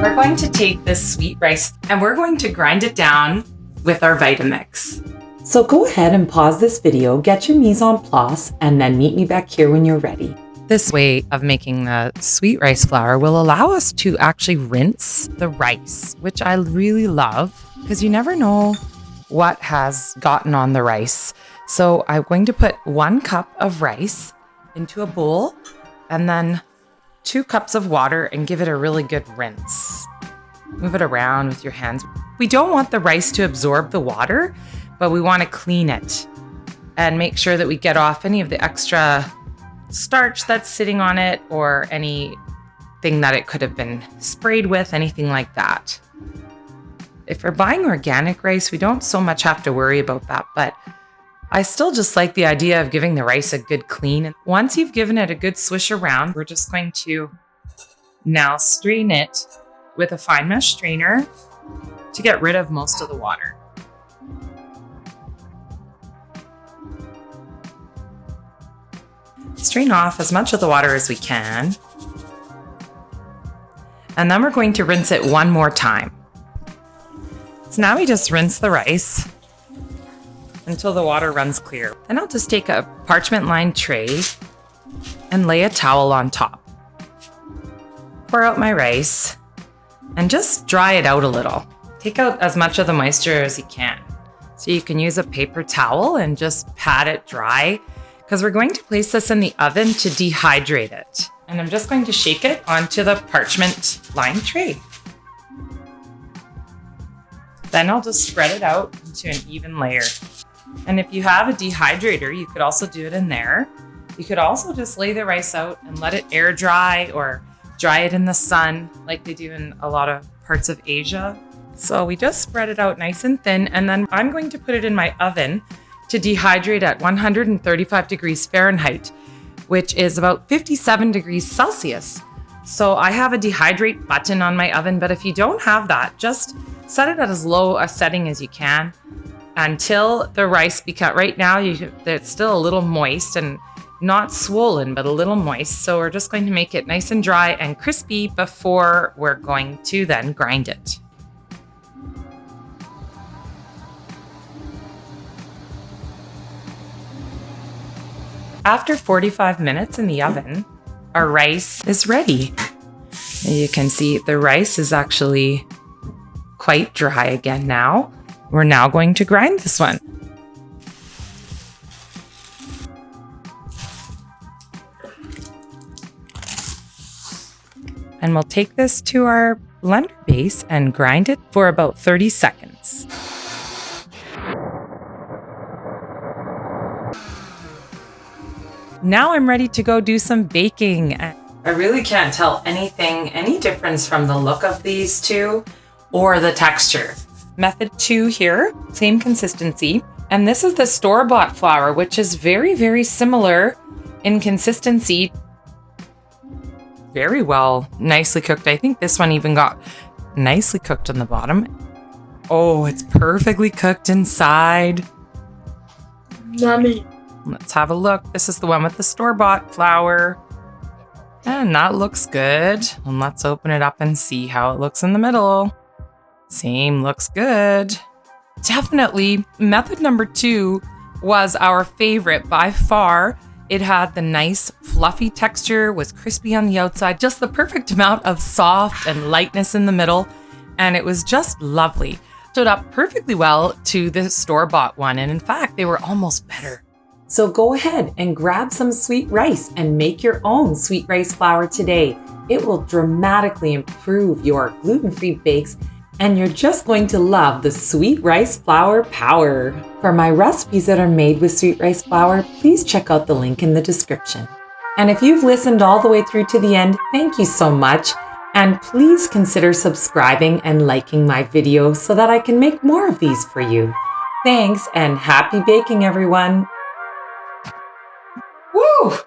We're going to take this sweet rice and we're going to grind it down with our Vitamix. So go ahead and pause this video, get your mise en place, and then meet me back here when you're ready. This way of making the sweet rice flour will allow us to actually rinse the rice, which I really love because you never know what has gotten on the rice. So I'm going to put 1 cup of rice into a bowl and then 2 cups of water and give it a really good rinse. Move it around with your hands. We don't want the rice to absorb the water, but we want to clean it and make sure that we get off any of the extra starch that's sitting on it or anything that it could have been sprayed with, anything like that. If we're buying organic rice, we don't so much have to worry about that, but I still just like the idea of giving the rice a good clean. And once you've given it a good swish around, we're just going to now strain it with a fine mesh strainer to get rid of most of the water. Strain off as much of the water as we can. And then we're going to rinse it 1 more time. So now we just rinse the rice until the water runs clear. Then I'll just take a parchment lined tray and lay a towel on top. Pour out my rice and just dry it out a little. Take out as much of the moisture as you can. So you can use a paper towel and just pat it dry, because we're going to place this in the oven to dehydrate it. And I'm just going to shake it onto the parchment lined tray. Then I'll just spread it out into an even layer. And if you have a dehydrator, you could also do it in there. You could also just lay the rice out and let it air dry or dry it in the sun like they do in a lot of parts of Asia. So we just spread it out nice and thin, and then I'm going to put it in my oven to dehydrate at 135 degrees Fahrenheit, which is about 57 degrees Celsius. So I have a dehydrate button on my oven, but if you don't have that, just set it at as low a setting as you can until the rice becomes, right now it's still a little moist and not swollen, but a little moist. So we're just going to make it nice and dry and crispy before we're going to then grind it. After 45 minutes in the oven, our rice is ready. And you can see the rice is actually quite dry again now. We're now going to grind this one. And we'll take this to our blender base and grind it for about 30 seconds. Now I'm ready to go do some baking. I really can't tell any difference from the look of these two or the texture. Method 2 here, same consistency. And this is the store-bought flour, which is very, very similar in consistency. Very well, nicely cooked. I think this one even got nicely cooked on the bottom. Oh, it's perfectly cooked inside. Yummy. Let's have a look. This is the one with the store-bought flour. And that looks good. And let's open it up and see how it looks in the middle. Same, looks good. Definitely, method number 2 was our favorite by far. It had the nice fluffy texture, was crispy on the outside, just the perfect amount of soft and lightness in the middle. And it was just lovely. Stood up perfectly well to the store-bought one. And in fact, they were almost better. So go ahead and grab some sweet rice and make your own sweet rice flour today. It will dramatically improve your gluten-free bakes, and you're just going to love the sweet rice flour power. For my recipes that are made with sweet rice flour, please check out the link in the description. And if you've listened all the way through to the end, thank you so much. And please consider subscribing and liking my video so that I can make more of these for you. Thanks, and happy baking, everyone. Woo!